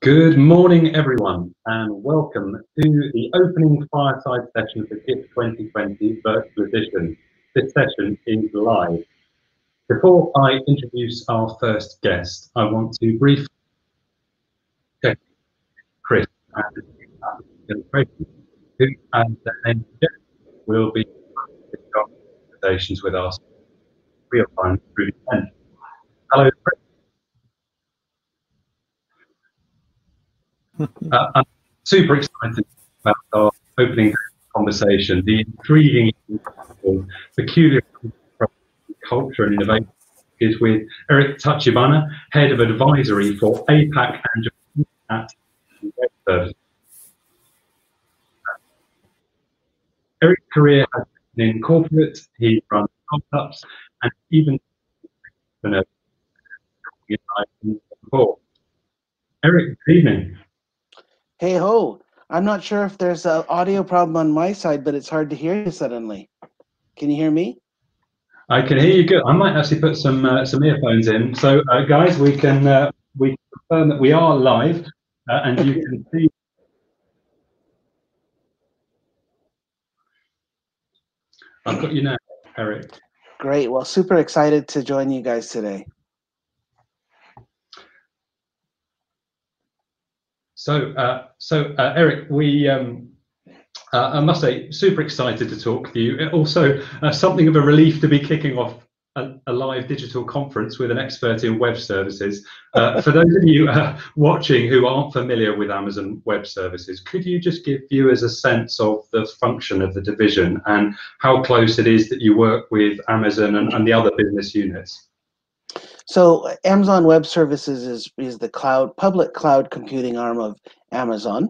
Good morning, everyone, and welcome to the opening fireside session for GIF 2020 Virtual Edition. This session is live. Before I introduce our first guest, I want to briefly check Chris and the illustration, who, as the name suggests, will be conversations with us real time through the event. Hello, Chris. I'm super excited about our opening conversation, the intriguing, peculiar culture and innovation is with Eric Tachibana, Head of Advisory for APAC and Japan at GIFVirtual. Eric's career has been in corporate, he runs startups, and even before. Eric, good evening. Hey ho, I'm not sure if there's an audio problem on my side, but it's hard to hear you suddenly. Can you hear me? I can hear you good. I might actually put some earphones in. So, guys, we can confirm that we are live, and you can see. I've got you now, Eric. Great. Well, super excited to join you guys today. So, Eric, I must say, super excited to talk to you. Also, something of a relief to be kicking off a live digital conference with an expert in web services. For those of you watching who aren't familiar with Amazon Web Services, could you just give viewers a sense of the function of the division and how close it is that you work with Amazon and the other business units? So Amazon Web Services is the public cloud computing arm of Amazon.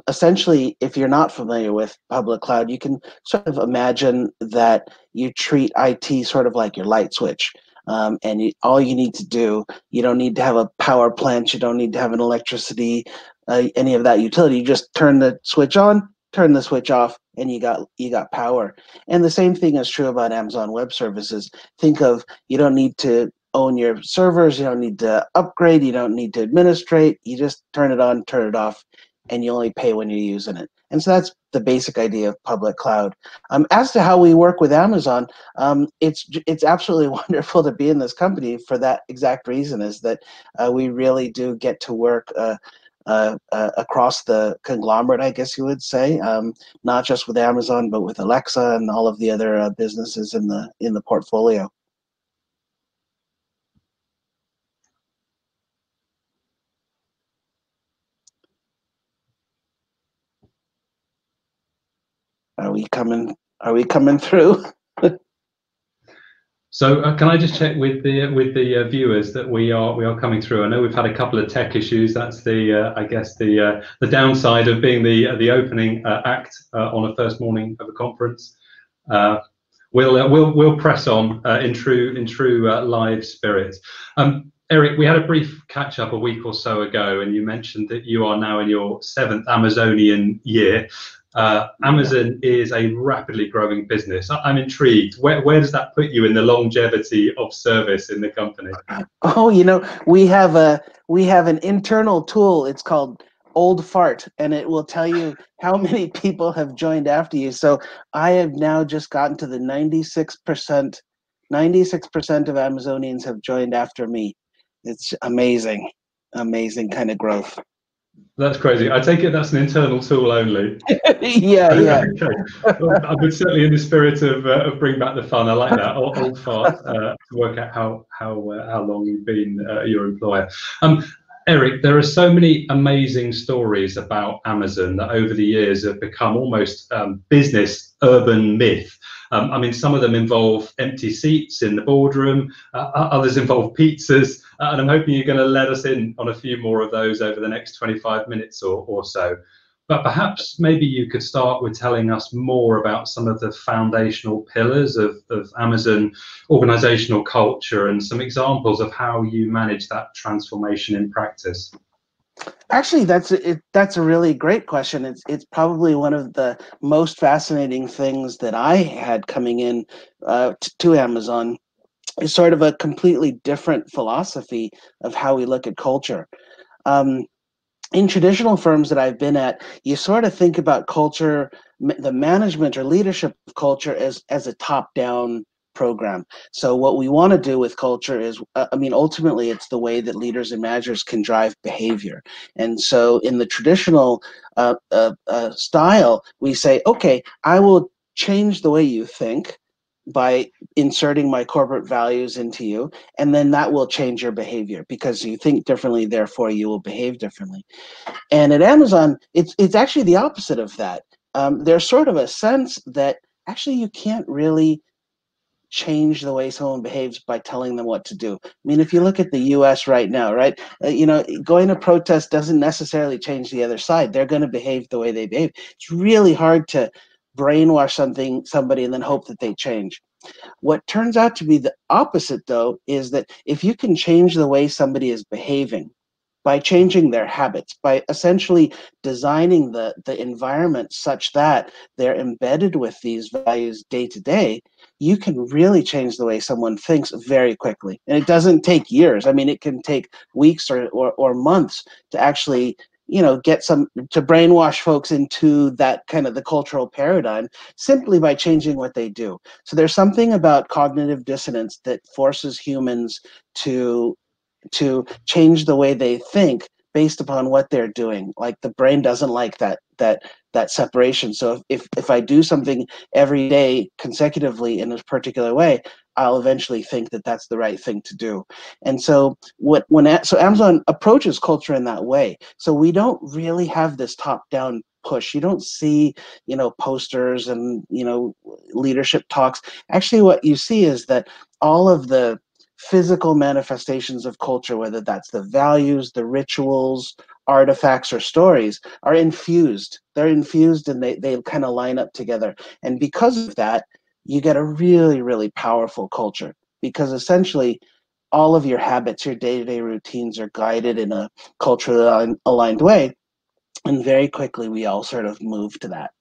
Essentially, if you're not familiar with public cloud, you can sort of imagine that you treat IT sort of like your light switch. All you need to do, you don't need to have a power plant, you don't need to have an electricity, any of that utility. You just turn the switch on, turn the switch off, and you got power. And the same thing is true about Amazon Web Services. Think of, you don't need to own your servers, you don't need to upgrade, you don't need to administrate, you just turn it on, turn it off, and you only pay when you're using it. And so that's the basic idea of public cloud. As to how we work with Amazon, it's absolutely wonderful to be in this company for that exact reason, is that we really do get to work across the conglomerate, I guess you would say, not just with Amazon, but with Alexa and all of the other businesses in the portfolio. Are we coming through? So can I just check with the viewers that we are coming through? I know we've had a couple of tech issues. That's the I guess the downside of being the opening act on a first morning of a conference. We'll press on in true live spirit. Eric, we had a brief catch up a week or so ago, and you mentioned that you are now in your 7th Amazonian year. Amazon is a rapidly growing business. I'm intrigued. Where does that put you in the longevity of service in the company? Oh, we have an internal tool. It's called Old Fart, and it will tell you how many people have joined after you. So I have now just gotten to the 96%. 96% of Amazonians have joined after me. It's amazing kind of growth. That's crazy. I take it that's an internal tool only. Yeah. Okay. Well, I would certainly, in the spirit of bring back the fun, I like that old fart to work out how long you've been your employer. Eric, there are so many amazing stories about Amazon that over the years have become almost business urban myth. I mean, some of them involve empty seats in the boardroom, others involve pizzas, and I'm hoping you're going to let us in on a few more of those over the next 25 minutes or so. But perhaps maybe you could start with telling us more about some of the foundational pillars of Amazon organizational culture and some examples of how you manage that transformation in practice. Actually, that's a really great question. It's probably one of the most fascinating things that I had coming in to Amazon. Is sort of a completely different philosophy of how we look at culture. in traditional firms that I've been at, you sort of think about culture, the management or leadership of culture as a top-down program. So what we want to do with culture is, I mean, ultimately it's the way that leaders and managers can drive behavior. And so in the traditional style, we say, okay, I will change the way you think by inserting my corporate values into you, and then that will change your behavior because you think differently, therefore you will behave differently. And at Amazon, it's actually the opposite of that. There's sort of a sense that actually you can't really change the way someone behaves by telling them what to do. I mean, if you look at the U.S. right now, right, you know, going to protest doesn't necessarily change the other side. They're going to behave the way they behave. It's really hard to brainwash somebody and then hope that they change. What turns out to be the opposite, though, is that if you can change the way somebody is behaving by changing their habits, by essentially designing the environment such that they're embedded with these values day to day, you can really change the way someone thinks very quickly. And it doesn't take years. I mean, it can take weeks or months to actually, you know, get some to brainwash folks into that kind of the cultural paradigm simply by changing what they do. So there's something about cognitive dissonance that forces humans to change the way they think based upon what they're doing. Like the brain doesn't like that separation. So if I do something every day consecutively in a particular way, I'll eventually think that that's the right thing to do. And so so Amazon approaches culture in that way. So we don't really have this top-down push. You don't see, you know, posters and, you know, leadership talks. Actually, what you see is that all of the physical manifestations of culture, whether that's the values, the rituals, artifacts, or stories, are infused. They're infused and they kind of line up together. And because of that, you get a really, really powerful culture because essentially all of your habits, your day-to-day routines are guided in a culturally aligned way. And very quickly, we all sort of move to that.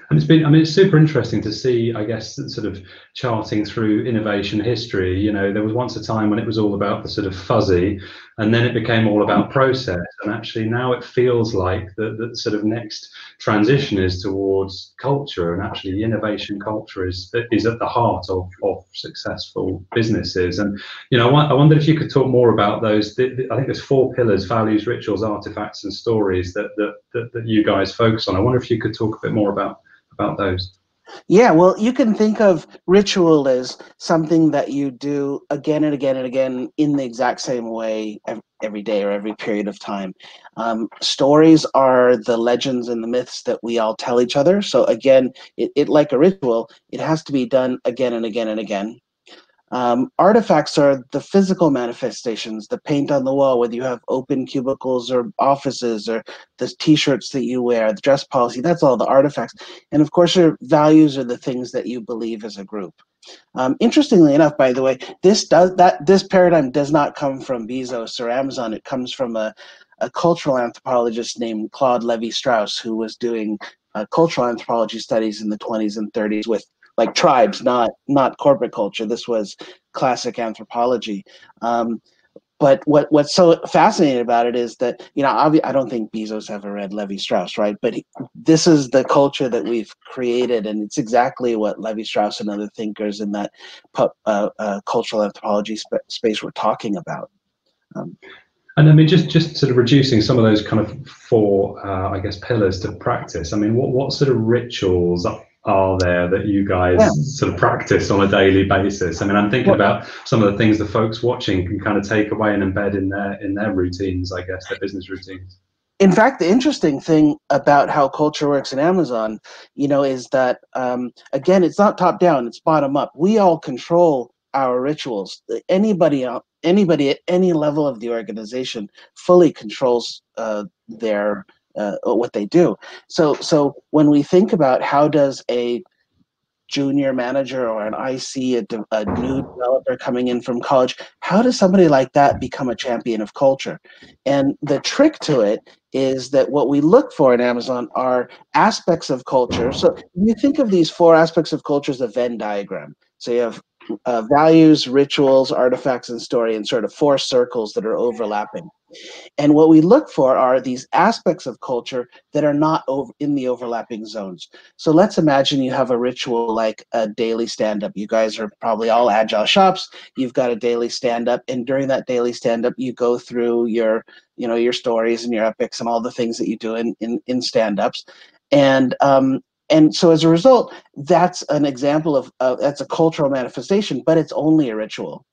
And it's been, I mean, it's super interesting to see, I guess, sort of charting through innovation history. You know, there was once a time when it was all about the sort of fuzzy, and then it became all about process. And actually now it feels like the sort of next transition is towards culture, and actually the innovation culture is at the heart of successful businesses. And, you know, I wondered if you could talk more about those. I think there's 4 pillars: values, rituals, artifacts, and stories that you guys focus on. I wonder if you could talk a bit more about those. Yeah, well, you can think of ritual as something that you do again and again and again in the exact same way every day or every period of time. Stories are the legends and the myths that we all tell each other. So again, it like a ritual, it has to be done again and again and again. Artifacts are the physical manifestations, the paint on the wall, whether you have open cubicles or offices, or the t-shirts that you wear, the dress policy, that's all the artifacts. And of course, your values are the things that you believe as a group. Interestingly enough, by the way, this paradigm does not come from Bezos or Amazon. It comes from a cultural anthropologist named Claude Lévi-Strauss, who was doing cultural anthropology studies in the 20s and 30s with like tribes, not corporate culture. This was classic anthropology. But what's so fascinating about it is that, you know, I don't think Bezos ever read Lévi-Strauss, right? But this is the culture that we've created, and it's exactly what Lévi-Strauss and other thinkers in that cultural anthropology space were talking about. And I mean, just sort of reducing some of those kind of 4, I guess, pillars to practice. I mean, what sort of rituals are there that you guys sort of practice on a daily basis? I mean, I'm thinking about some of the things the folks watching can kind of take away and embed in their routines, I guess, their business routines. In fact, the interesting thing about how culture works in Amazon, you know, is that, again, it's not top down, it's bottom up. We all control our rituals. Anybody at any level of the organization fully controls their what they do. So when we think about how does a junior manager or an IC, a new developer coming in from college, how does somebody like that become a champion of culture? And the trick to it is that what we look for in Amazon are aspects of culture. So you think of these 4 aspects of culture as a Venn diagram. So you have values, rituals, artifacts, and story, and sort of 4 circles that are overlapping. And what we look for are these aspects of culture that are not in the overlapping zones. So let's imagine you have a ritual like a daily stand-up. You guys are probably all agile shops. You've got a daily stand-up, and during that daily stand-up, you go through your, your stories and your epics and all the things that you do in stand-ups. And so as a result, that's an example of that's a cultural manifestation, but it's only a ritual.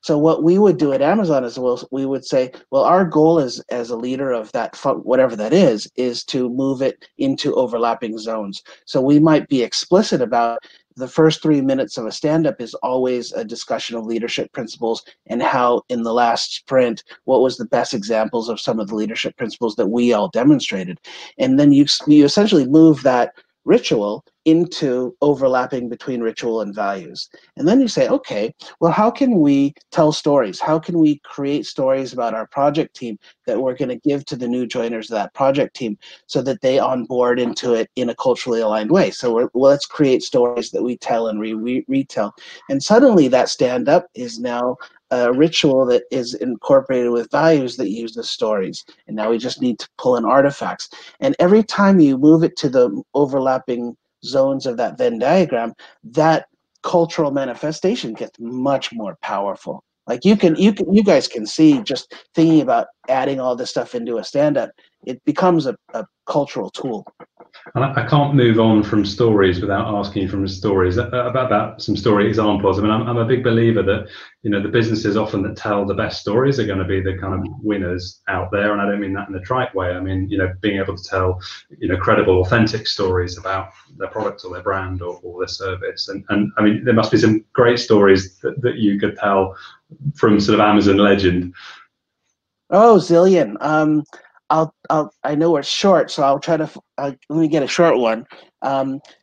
So what we would do at Amazon is we would say, well, our goal as a leader of that, whatever that is to move it into overlapping zones. So we might be explicit about the first 3 minutes of a stand-up is always a discussion of leadership principles and how in the last sprint, what was the best examples of some of the leadership principles that we all demonstrated. And then you essentially move that ritual into overlapping between ritual and values. And then you say, okay, well, how can we tell stories? How can we create stories about our project team that we're going to give to the new joiners of that project team so that they onboard into it in a culturally aligned way? So let's create stories that we tell and retell. And suddenly that stand-up is now a ritual that is incorporated with values that use the stories. And now we just need to pull in artifacts. And every time you move it to the overlapping zones of that Venn diagram, that cultural manifestation gets much more powerful. Like you guys can see, just thinking about adding all this stuff into a stand-up, it becomes a cultural tool. And I can't move on from stories without asking you from stories about some story examples. I mean, I'm a big believer that, the businesses often that tell the best stories are going to be the kind of winners out there. And I don't mean that in a trite way. I mean, being able to tell, credible, authentic stories about their product or their brand or their service. And I mean, there must be some great stories that you could tell from sort of Amazon legend. Oh, zillion. I know we're short, so I'll try to let me get a short one.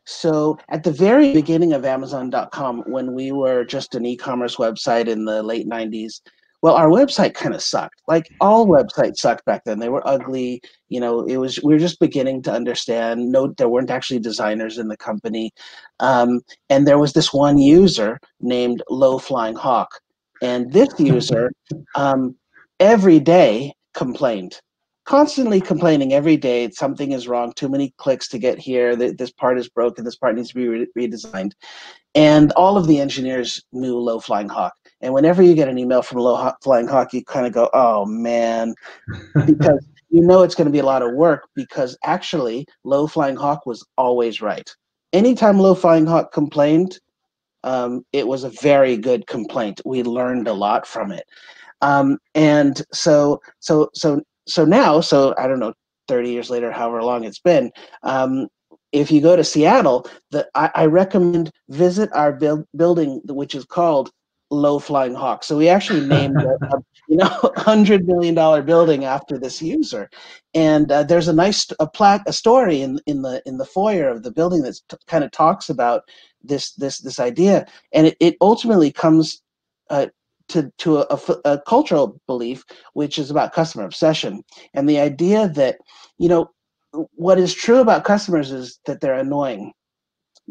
So at the very beginning of Amazon.com, when we were just an e-commerce website in the late 90s, well, our website kind of sucked. Like all websites sucked back then. They were ugly. We were just beginning to understand. No, there weren't actually designers in the company, and there was this one user named Low Flying Hawk, and this user every day complained. Constantly complaining every day, something is wrong, too many clicks to get here, this part is broken, this part needs to be redesigned. And all of the engineers knew Low Flying Hawk. And whenever you get an email from Low Flying Hawk, you kind of go, oh man, because it's going to be a lot of work, because actually Low Flying Hawk was always right. Anytime Low Flying Hawk complained, it was a very good complaint. We learned a lot from it. And so now, I don't know, 30 years later, however long it's been, if you go to Seattle, I recommend visit our building, which is called Low Flying Hawk. So we actually named a $100 million building after this user. And there's a nice a story in the foyer of the building that kind of talks about this idea, and it ultimately comes to a cultural belief, which is about customer obsession. And the idea that, what is true about customers is that they're annoying.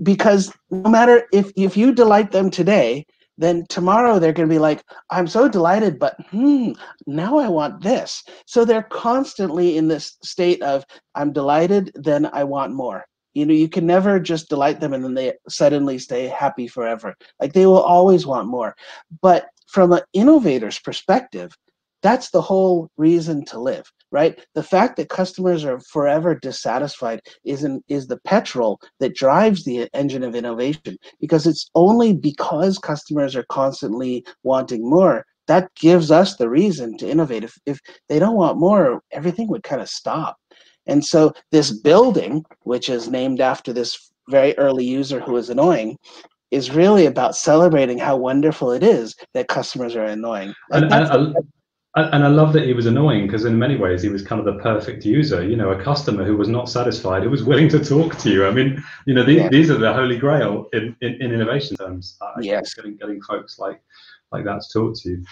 Because no matter if you delight them today, then tomorrow they're going to be like, I'm so delighted, but now I want this. So they're constantly in this state of, I'm delighted, then I want more. You can never just delight them and then they suddenly stay happy forever. Like they will always want more. But from an innovator's perspective, that's the whole reason to live, right? The fact that customers are forever dissatisfied is the petrol that drives the engine of innovation, because it's only because customers are constantly wanting more that gives us the reason to innovate. If they don't want more, everything would kind of stop. And so this building, which is named after this very early user who was annoying, is really about celebrating how wonderful it is that customers are annoying. And I love that he was annoying, because in many ways he was kind of the perfect user, a customer who was not satisfied, who was willing to talk to you. I mean, these are the holy grail in innovation terms. Yes. Getting folks like that to talk to you.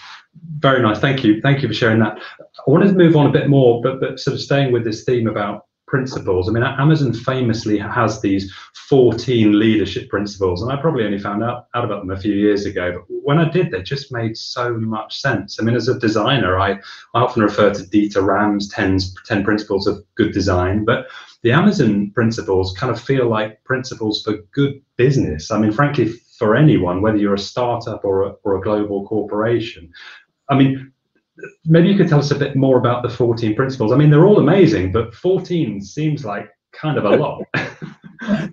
Very nice. Thank you for sharing that. I wanted to move on a bit more, but sort of staying with this theme about principles. I mean, Amazon famously has these 14 leadership principles, and I probably only found out about them a few years ago. But when I did, they just made so much sense. I mean, as a designer, I often refer to Dieter Rams' 10 principles of good design, but the Amazon principles kind of feel like principles for good business. I mean, frankly, for anyone, whether you're a startup or a global corporation. I mean, maybe you could tell us a bit more about the 14 principles. I mean, they're all amazing, but 14 seems like kind of a lot.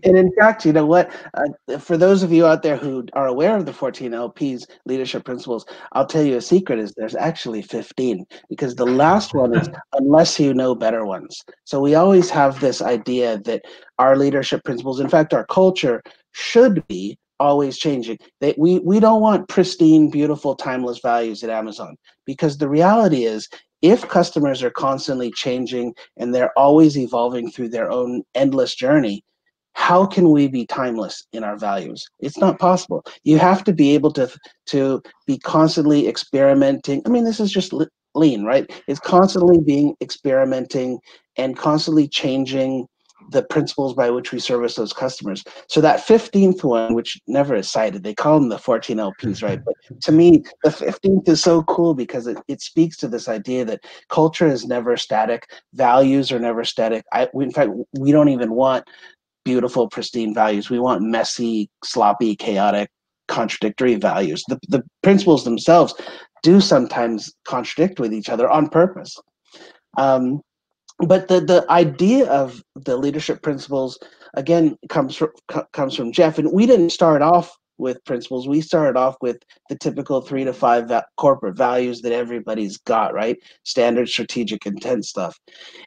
And in fact, you know what? For those of you out there who are aware of the 14 LPs leadership principles, I'll tell you a secret is there's actually 15, because the last one is unless you know better ones. So we always have this idea that our leadership principles, in fact, our culture should be always changing. We don't want pristine, beautiful, timeless values at Amazon, because the reality is if customers are constantly changing and they're always evolving through their own endless journey, how can we be timeless in our values? It's not possible. You have to be able to be constantly experimenting. I mean, this is just lean, right? It's constantly being experimenting and constantly changing the principles by which we service those customers. So that 15th one, which never is cited, they call them the 14 LPs, right? But to me, the 15th is so cool because it speaks to this idea that culture is never static, values are never static. In fact, we don't even want beautiful, pristine values. We want messy, sloppy, chaotic, contradictory values. The principles themselves do sometimes contradict with each other on purpose. But the idea of the leadership principles, again, comes from Jeff. And we didn't start off with principles. We started off with the typical 3 to 5 corporate values that everybody's got, right? Standard strategic intent stuff.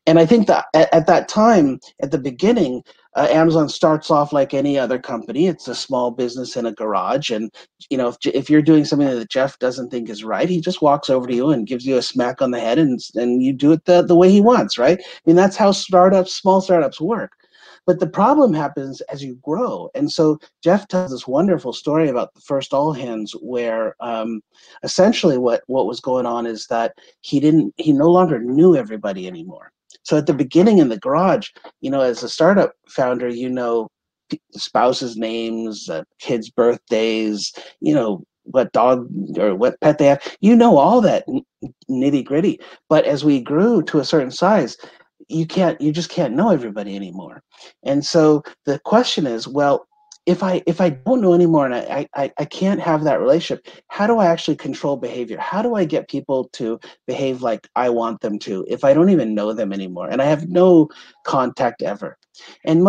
And I think that at that time, at the beginning, Amazon starts off like any other company. It's a small business in a garage, and you know, if you're doing something that Jeff doesn't think is right, he just walks over to you and gives you a smack on the head, and you do it the way he wants, right? I mean, that's how small startups work. But the problem happens as you grow, and so Jeff tells this wonderful story about the first all hands, where essentially what was going on is that he no longer knew everybody anymore. So at the beginning in the garage, you know, as a startup founder, you know, spouses' names, kids' birthdays, you know, what dog or what pet they have, you know, all that nitty gritty. But as we grew to a certain size, you just can't know everybody anymore. And so the question is, well, if I don't know anymore and I can't have that relationship, how do I actually control behavior? How do I get people to behave like I want them to if I don't even know them anymore and I have no contact ever? And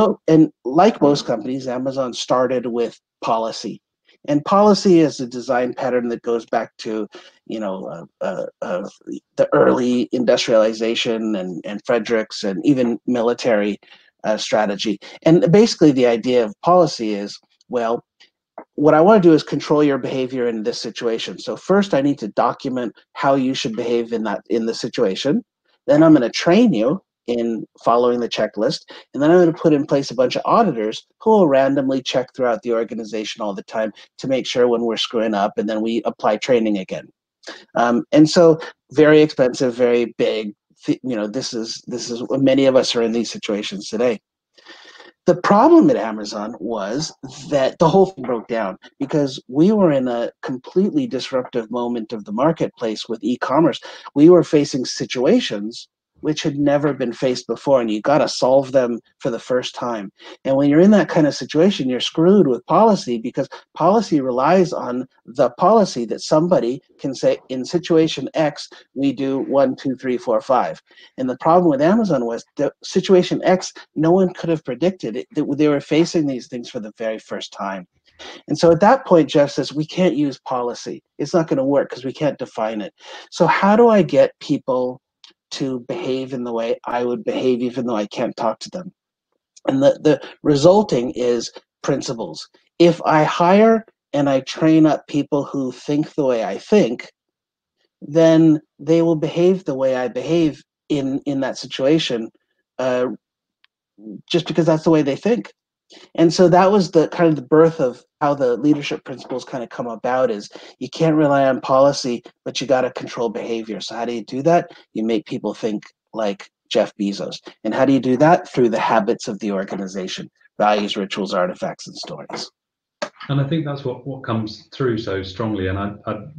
like most companies, Amazon started with policy. And policy is a design pattern that goes back to, you know, the early industrialization and Fredericks and even military strategy. And basically the idea of policy is, well, what I want to do is control your behavior in this situation. So first I need to document how you should behave in the situation. Then I'm going to train you in following the checklist. And then I'm going to put in place a bunch of auditors who will randomly check throughout the organization all the time to make sure when we're screwing up, and then we apply training again. And so very expensive, very big, you know, this is many of us are in these situations today. The problem at Amazon was that the whole thing broke down because we were in a completely disruptive moment of the marketplace with e-commerce. We were facing situations which had never been faced before, and you got to solve them for the first time. And when you're in that kind of situation, you're screwed with policy, because policy relies on the policy that somebody can say, in situation X, we do 1, 2, 3, 4, 5. And the problem with Amazon was the situation X, no one could have predicted it. They were facing these things for the very first time. And so at that point, Jeff says, we can't use policy. It's not going to work because we can't define it. So how do I get people to behave in the way I would behave even though I can't talk to them? And the resulting is principles. If I hire and I train up people who think the way I think, then they will behave the way I behave in that situation, just because that's the way they think. And so that was the kind of the birth of how the leadership principles kind of come about. Is you can't rely on policy, but you got to control behavior. So how do you do that? You make people think like Jeff Bezos. And how do you do that? Through the habits of the organization: values, rituals, artifacts, and stories. And I think that's what comes through so strongly. And I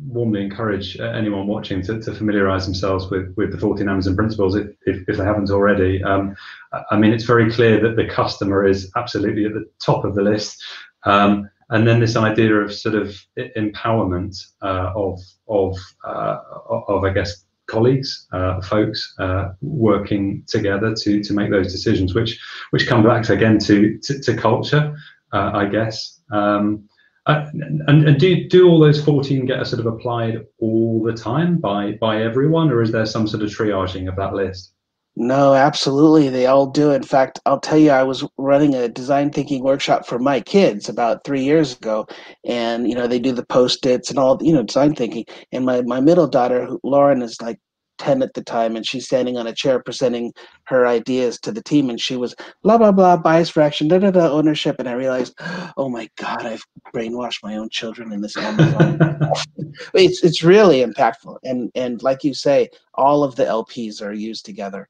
warmly encourage anyone watching to familiarise themselves with the 14 Amazon principles if they haven't already. I mean, it's very clear that the customer is absolutely at the top of the list. And then this idea of sort of empowerment of I guess colleagues, folks working together to make those decisions, which come back again to culture, I guess. And do all those 14 get sort of applied all the time by everyone, or is there some sort of triaging of that list? No, absolutely. They all do. In fact, I'll tell you, I was running a design thinking workshop for my kids about 3 years ago, and they do the post-its and all, design thinking. And my middle daughter, Lauren, is like 10 at the time, and she's standing on a chair presenting her ideas to the team, and she was blah blah blah, bias fraction, da da da, ownership. And I realized, oh my God, I've brainwashed my own children in this Amazon. It's really impactful, and like you say, all of the LPs are used together.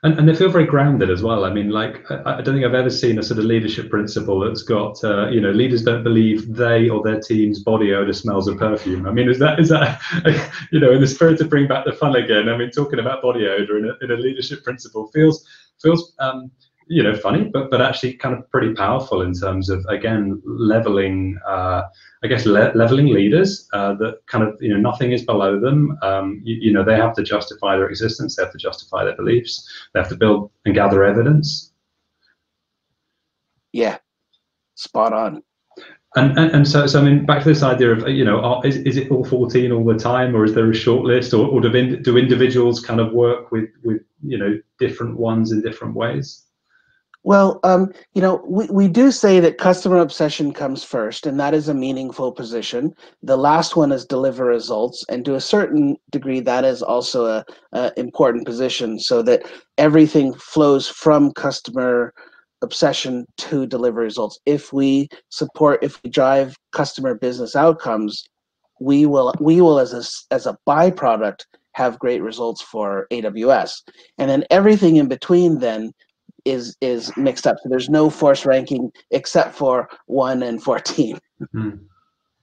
And they feel very grounded as well. I mean, like, I don't think I've ever seen a sort of leadership principle that's got, leaders don't believe they or their team's body odor smells of perfume. I mean, is that in the spirit of bring back the fun again? I mean, talking about body odor in a leadership principle feels funny, but actually kind of pretty powerful in terms of, again, leveling, leveling leaders, that kind of, nothing is below them. They have to justify their existence, they have to justify their beliefs, they have to build and gather evidence. Yeah, spot on. And so I mean, back to this idea of, is it all 14 all the time, or is there a short list, or do individuals kind of work with different ones in different ways? Well, we do say that customer obsession comes first, and that is a meaningful position. The last one is deliver results, and to a certain degree, that is also a important position, so that everything flows from customer obsession to deliver results. If we drive customer business outcomes, we will as a byproduct have great results for AWS, and then everything in between then is mixed up. So there's no force ranking except for 1 and 14. Mm-hmm.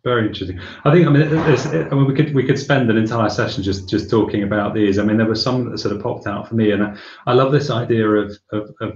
Very interesting. I think we could spend an entire session just talking about these. I mean, there were some that sort of popped out for me, and I love this idea of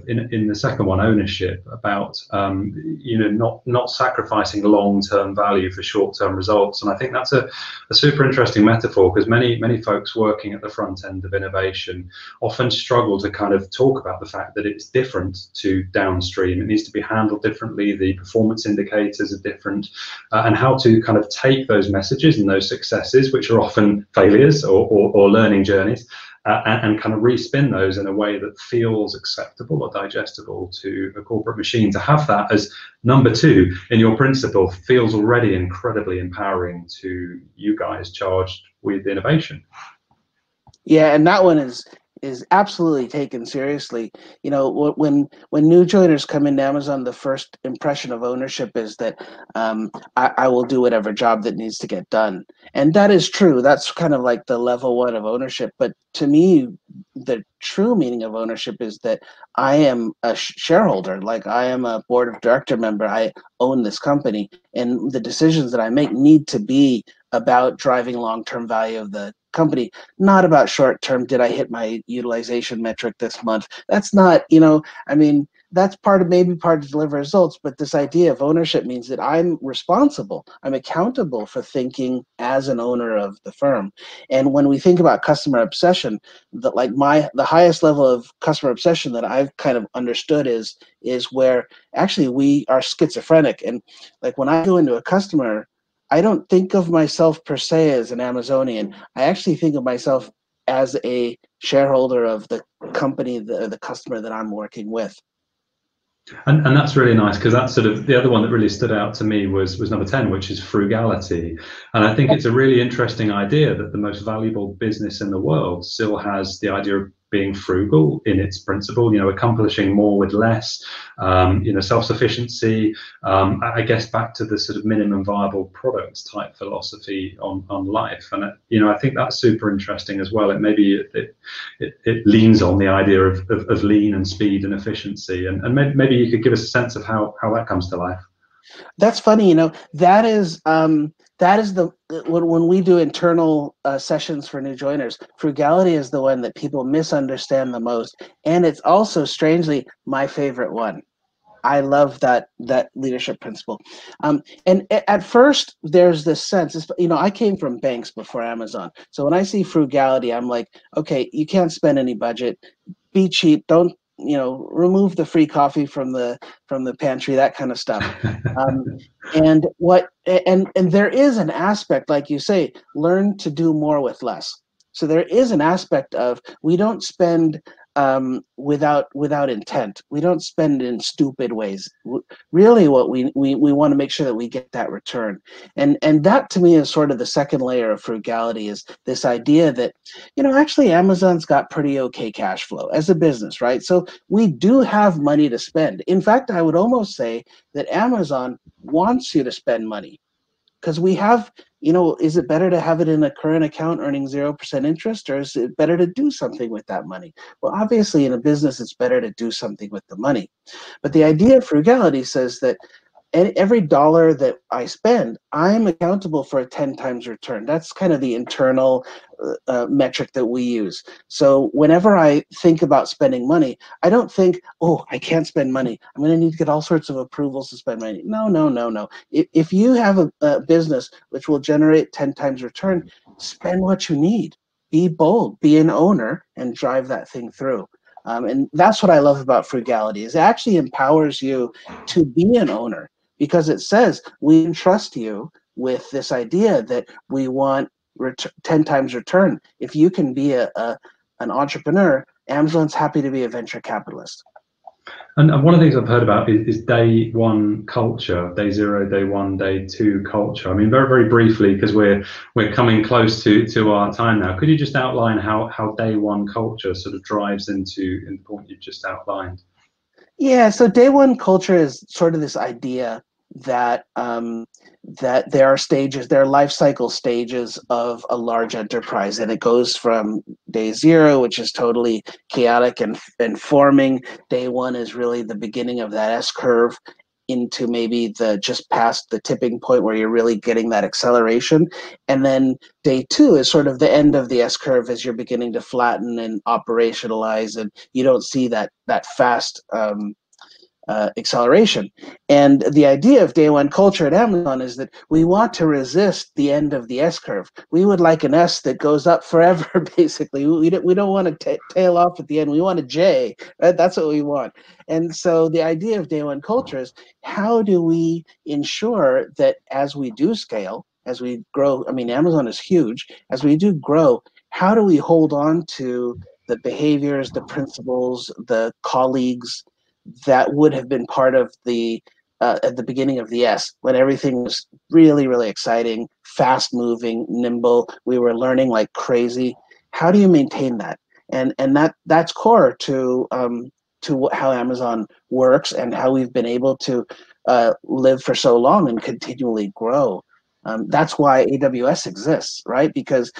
in the second one, ownership, about not sacrificing long-term value for short-term results. And I think that's a super interesting metaphor, because many folks working at the front end of innovation often struggle to kind of talk about the fact that it's different to downstream. It needs to be handled differently. The performance indicators are different, and how to kind of take those messages and those successes, which are often failures or learning journeys, and kind of respin those in a way that feels acceptable or digestible to a corporate machine. To have that as number 2 in your principle feels already incredibly empowering to you guys charged with innovation. Yeah, and that one is absolutely taken seriously. When new joiners come into Amazon, the first impression of ownership is that I will do whatever job that needs to get done, and that is true. That's kind of like the level 1 of ownership. But to me, the true meaning of ownership is that I am a shareholder. Like, I am a board of director member. I own this company, and the decisions that I make need to be about driving long-term value of the company, not about short-term, did I hit my utilization metric this month? That's not, that's maybe part of deliver results, but this idea of ownership means that I'm responsible, I'm accountable for thinking as an owner of the firm. And when we think about customer obsession, the highest level of customer obsession that I've kind of understood is where actually we are schizophrenic. And like, when I go into a customer, I don't think of myself per se as an Amazonian. I actually think of myself as a shareholder of the company, the customer that I'm working with. And that's really nice, because that's sort of the other one that really stood out to me was number 10, which is frugality. And I think it's a really interesting idea that the most valuable business in the world still has the idea of being frugal in its principle, accomplishing more with less, self-sufficiency, I guess back to the sort of minimum viable products type philosophy on life. And, I think that's super interesting as well. It leans on the idea of lean and speed and efficiency. And maybe you could give us a sense of how that comes to life. That's funny, that is the when we do internal sessions for new joiners, frugality is the one that people misunderstand the most, and it's also strangely my favorite one. I love that leadership principle. And at first there's this sense, I came from banks before Amazon, so when I see frugality, I'm like, okay, you can't spend any budget, be cheap, don't remove the free coffee from the pantry, that kind of stuff. And there is an aspect, like you say, learn to do more with less. So there is an aspect of, we don't spend without intent. We don't spend in stupid ways. Really, what we want to make sure that we get that return. And that to me is sort of the second layer of frugality, is this idea that, actually Amazon's got pretty okay cash flow as a business, right? So we do have money to spend. In fact, I would almost say that Amazon wants you to spend money, because we have, is it better to have it in a current account earning 0% interest, or is it better to do something with that money? Well, obviously in a business, it's better to do something with the money. But the idea of frugality says that every dollar that I spend, I'm accountable for a 10 times return. That's kind of the internal metric that we use. So whenever I think about spending money, I don't think, oh, I can't spend money, I'm going to need to get all sorts of approvals to spend money. No. If you have a business which will generate 10 times return, spend what you need. Be bold, be an owner, and drive that thing through. And that's what I love about frugality, is it actually empowers you to be an owner, because it says we entrust you with this idea that we want 10 times return. If you can be an entrepreneur, Amazon's happy to be a venture capitalist. And one of the things I've heard about is day one culture, day zero, day one, day two culture. I mean, very, very briefly, because we're coming close to our time now. Could you just outline how day one culture sort of drives into the point you've just outlined? Yeah, so day one culture is sort of this idea that that there are stages, there are life cycle stages of a large enterprise, and it goes from day zero, which is totally chaotic and forming. Day one is really the beginning of that S curve into maybe just past the tipping point where you're really getting that acceleration. And then day two is sort of the end of the S curve as you're beginning to flatten and operationalize, and you don't see that fast acceleration. And the idea of day one culture at Amazon is that we want to resist the end of the S curve. We would like an S that goes up forever, basically. We don't want to tail off at the end. We want a J, right? That's what we want. And so the idea of day one culture is, how do we ensure that as we do scale, as we grow, I mean, Amazon is huge, as we do grow, how do we hold on to the behaviors, the principles, the colleagues that would have been part of the at the beginning of the S, when everything was really, really exciting, fast moving, nimble, we were learning like crazy. How do you maintain that? And that's core to how Amazon works and how we've been able to live for so long and continually grow. That's why AWS exists, right? Because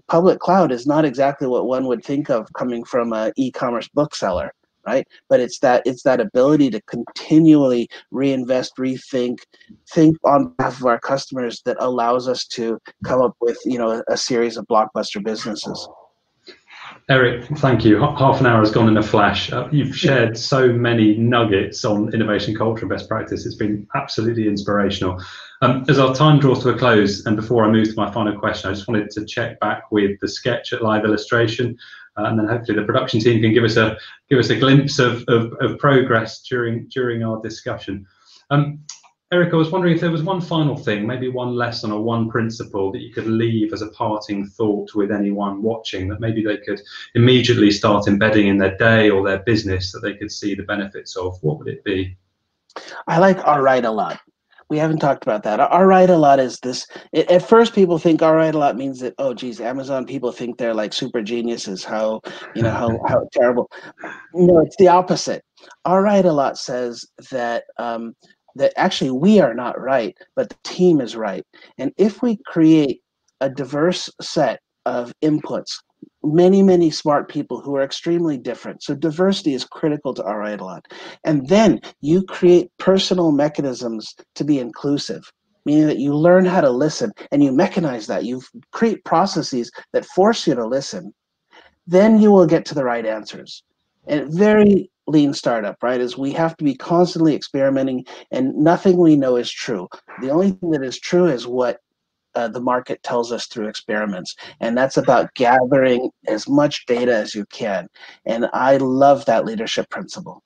public cloud is not exactly what one would think of coming from an e-commerce bookseller, right? But it's that ability to continually reinvest, rethink, think on behalf of our customers that allows us to come up with, a series of blockbuster businesses. Eric, thank you. Half an hour has gone in a flash. You've shared so many nuggets on innovation culture and best practice. It's been absolutely inspirational. As our time draws to a close, and before I move to my final question, I just wanted to check back with the sketch at live illustration, and then hopefully the production team can give us a glimpse of progress during our discussion. Eric, I was wondering if there was one final thing, maybe one lesson or one principle that you could leave as a parting thought with anyone watching, that maybe they could immediately start embedding in their day or their business, that they could see the benefits of. What would it be? I like all right a lot. We haven't talked about that. Our write a lot is this. At first, people think our write a lot means that, oh, geez, Amazon people think they're like super geniuses. How how terrible. No, it's the opposite. Our write a lot says that that actually we are not right, but the team is right. And if we create a diverse set of inputs, many smart people who are extremely different. So diversity is critical to our write a lot. And then you create personal mechanisms to be inclusive, meaning that you learn how to listen and you mechanize that. You create processes that force you to listen. Then you will get to the right answers. And very lean startup, right, is we have to be constantly experimenting, and nothing we know is true. The only thing that is true is what the market tells us through experiments, and that's about gathering as much data as you can. And I love that leadership principle.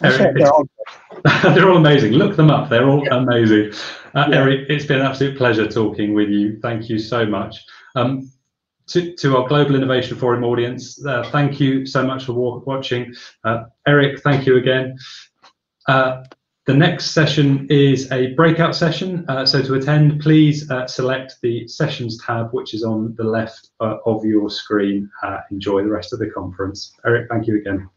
Eric, they're all amazing. Look them up. They're all amazing. Eric, it's been an absolute pleasure talking with you. Thank you so much. To our Global Innovation Forum audience, thank you so much for watching. Eric, thank you again. The next session is a breakout session. So to attend, please select the Sessions tab, which is on the left of your screen. Enjoy the rest of the conference. Eric, thank you again.